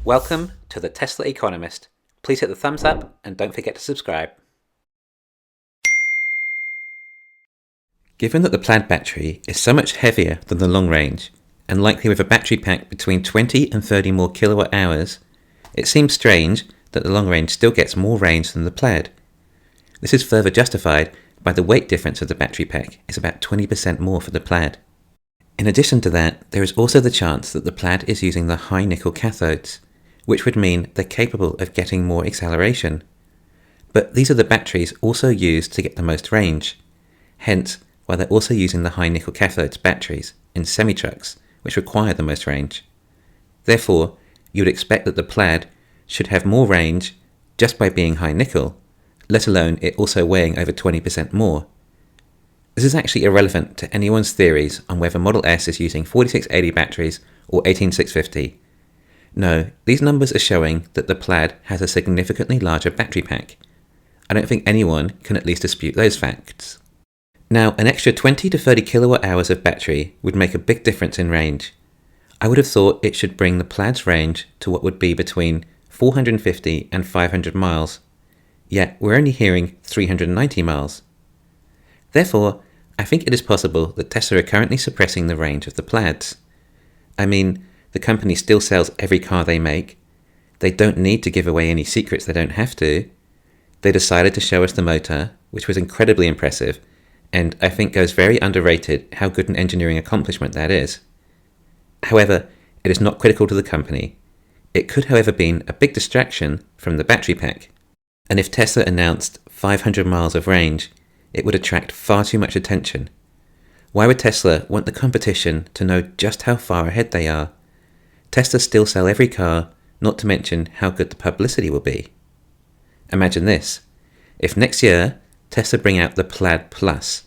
Welcome to the Tesla Economist. Please hit the thumbs up and don't forget to subscribe. Given that the Plaid battery is so much heavier than the long range, and likely with a battery pack between 20 and 30 more kilowatt hours, it seems strange that the long range still gets more range than the Plaid. This is further justified by the weight difference of the battery pack is about 20% more for the Plaid. In addition to that, there is also the chance that the Plaid is using the high nickel cathodes, which would mean they're capable of getting more acceleration. But these are the batteries also used to get the most range. Hence, why they're also using the high nickel cathodes batteries in semi-trucks, which require the most range. Therefore, you would expect that the Plaid should have more range just by being high nickel, let alone it also weighing over 20% more. This is actually irrelevant to anyone's theories on whether Model S is using 4680 batteries or 18650. No, these numbers are showing that the Plaid has a significantly larger battery pack. I don't think anyone can at least dispute those facts. Now, an extra 20 to 30 kilowatt hours of battery would make a big difference in range. I would have thought it should bring the Plaid's range to what would be between 450 and 500 miles, yet we're only hearing 390 miles. Therefore, I think it is possible that Tesla are currently suppressing the range of the Plaids. I mean, the company still sells every car they make. They don't need to give away any secrets they don't have to. They decided to show us the motor, which was incredibly impressive, and I think goes very underrated how good an engineering accomplishment that is. However, it is not critical to the company. It could, however, been a big distraction from the battery pack. And if Tesla announced 500 miles of range, it would attract far too much attention. Why would Tesla want the competition to know just how far ahead they are? Tesla still sell every car, not to mention how good the publicity will be. Imagine this. If next year, Tesla bring out the Plaid Plus,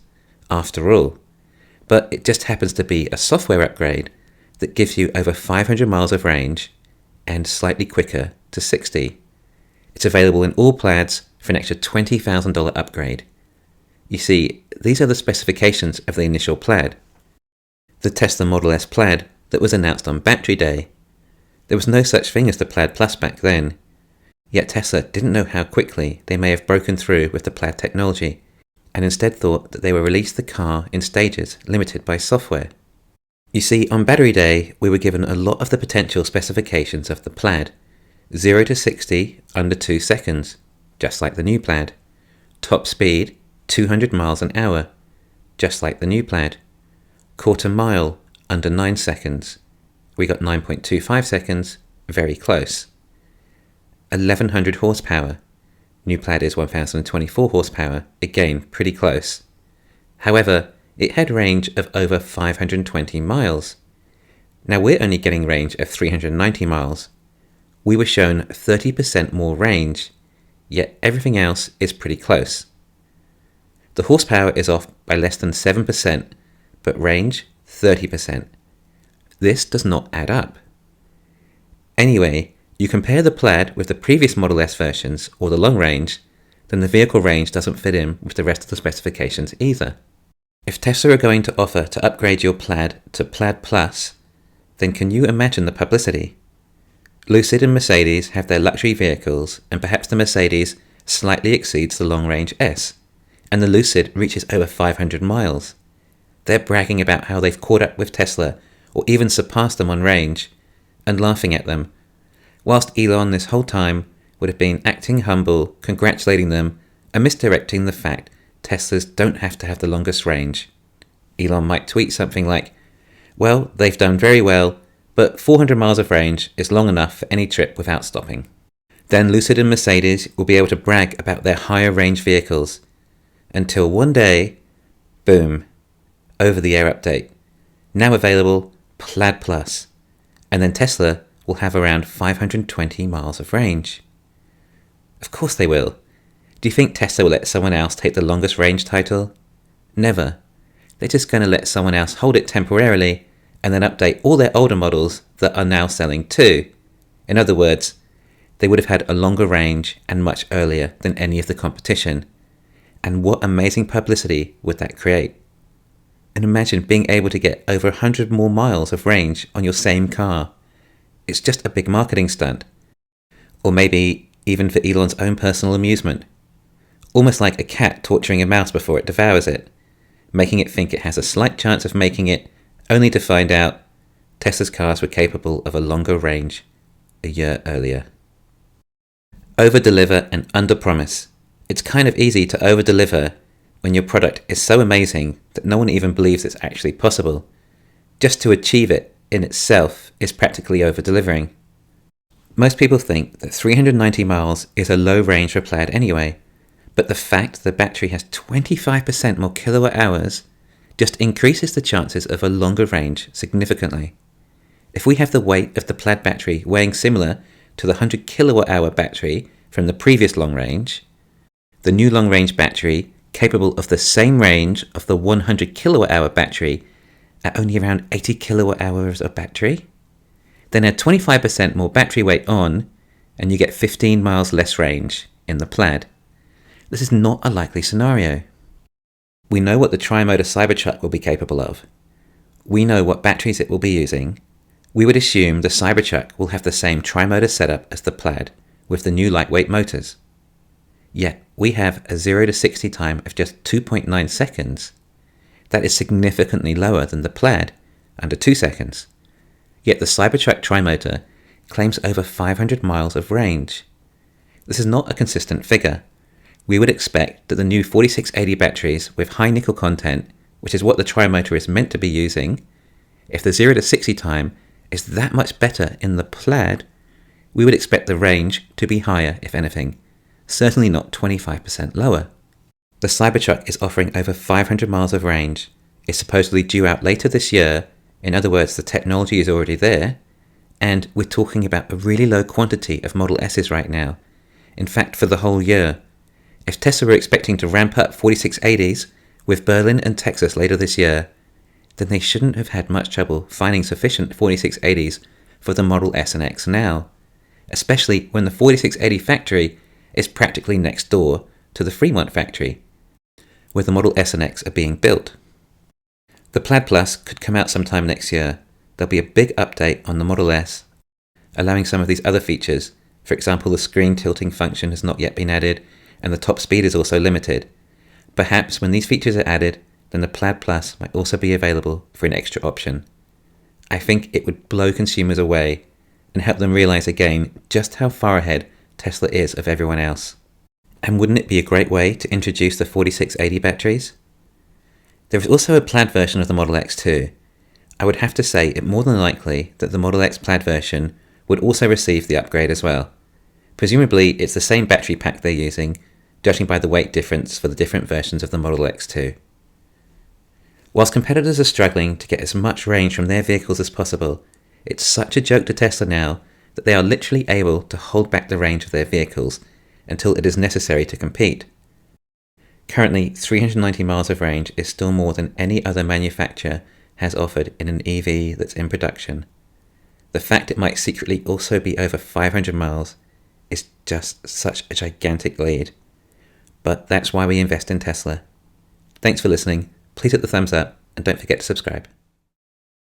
after all, but it just happens to be a software upgrade that gives you over 500 miles of range and slightly quicker to 60. It's available in all Plaids for an extra $20,000 upgrade. You see, these are the specifications of the initial Plaid. The Tesla Model S Plaid that was announced on Battery Day. There was no such thing as the Plaid Plus back then. Yet Tesla didn't know how quickly they may have broken through with the Plaid technology, and instead thought that they would release the car in stages limited by software. You see, on Battery Day, we were given a lot of the potential specifications of the Plaid. 0 to 60 under 2 seconds, just like the new Plaid. Top speed, 200 miles an hour, just like the new Plaid. Quarter mile, under 9 seconds. We got 9.25 seconds, very close. 1100 horsepower. New Plaid is 1024 horsepower, again pretty close. However, it had range of over 520 miles. Now we're only getting range of 390 miles. We were shown 30% more range, yet everything else is pretty close. The horsepower is off by less than 7%, but range 30%. This does not add up. Anyway, you compare the Plaid with the previous Model S versions or the long range, then the vehicle range doesn't fit in with the rest of the specifications either. If Tesla are going to offer to upgrade your Plaid to Plaid Plus, then can you imagine the publicity? Lucid and Mercedes have their luxury vehicles, and perhaps the Mercedes slightly exceeds the long range S, and the Lucid reaches over 500 miles. They're bragging about how they've caught up with Tesla or even surpassed them on range, and laughing at them, whilst Elon this whole time would have been acting humble, congratulating them, and misdirecting the fact Teslas don't have to have the longest range. Elon might tweet something like, well, they've done very well, but 400 miles of range is long enough for any trip without stopping. Then Lucid and Mercedes will be able to brag about their higher range vehicles, until one day, boom, over-the-air update. Now available, Plaid Plus. And then Tesla will have around 520 miles of range. Of course they will. Do you think Tesla will let someone else take the longest range title? Never. They're just going to let someone else hold it temporarily and then update all their older models that are now selling too. In other words, they would have had a longer range and much earlier than any of the competition. And what amazing publicity would that create? And imagine being able to get over 100 more miles of range on your same car. it's just a big marketing stunt. Or maybe even for Elon's own personal amusement. Almost like a cat torturing a mouse before it devours it, making it think it has a slight chance of making it, only to find out Tesla's cars were capable of a longer range a year earlier. Over-deliver and under-promise. It's kind of easy to over-deliver when your product is so amazing that no one even believes it's actually possible. Just to achieve it in itself is practically over-delivering. Most people think that 390 miles is a low range for Plaid anyway, but the fact the battery has 25% more kilowatt hours just increases the chances of a longer range significantly. If we have the weight of the Plaid battery weighing similar to the 100 kilowatt hour battery from the previous long range, the new long range battery capable of the same range of the 100 kilowatt hour battery at only around 80 kilowatt hours of battery, then add 25% more battery weight on and you get 15 miles less range in the Plaid. This is not a likely scenario. We know what the tri-motor Cybertruck will be capable of. We know what batteries it will be using. We would assume the Cybertruck will have the same tri-motor setup as the Plaid with the new lightweight motors. Yet we have a 0 to 60 time of just 2.9 seconds. That is significantly lower than the Plaid, under 2 seconds. Yet the Cybertruck tri-motor claims over 500 miles of range. This is not a consistent figure. We would expect that the new 4680 batteries with high nickel content, which is what the tri-motor is meant to be using, if the 0 to 60 time is that much better in the Plaid, we would expect the range to be higher, if anything, certainly not 25% lower. The Cybertruck is offering over 500 miles of range, is supposedly due out later this year. In other words, the technology is already there, and we're talking about a really low quantity of Model S's right now. In fact, for the whole year. If Tesla were expecting to ramp up 4680s with Berlin and Texas later this year, then they shouldn't have had much trouble finding sufficient 4680s for the Model S and X now, especially when the 4680 factory is practically next door to the Fremont factory, where the Model S and X are being built. The Plaid Plus could come out sometime next year. There'll be a big update on the Model S, allowing some of these other features. For example, the screen tilting function has not yet been added, and the top speed is also limited. Perhaps when these features are added, then the Plaid Plus might also be available for an extra option. I think it would blow consumers away and help them realize again just how far ahead Tesla is of everyone else. And wouldn't it be a great way to introduce the 4680 batteries? There is also a Plaid version of the Model X too. I would have to say it more than likely that the Model X Plaid version would also receive the upgrade as well. Presumably it's the same battery pack they're using, judging by the weight difference for the different versions of the Model X too. Whilst competitors are struggling to get as much range from their vehicles as possible, it's such a joke to Tesla now that they are literally able to hold back the range of their vehicles until it is necessary to compete. Currently, 390 miles of range is still more than any other manufacturer has offered in an EV that's in production. The fact it might secretly also be over 500 miles is just such a gigantic lead. But that's why we invest in Tesla. Thanks for listening. Please hit the thumbs up and don't forget to subscribe.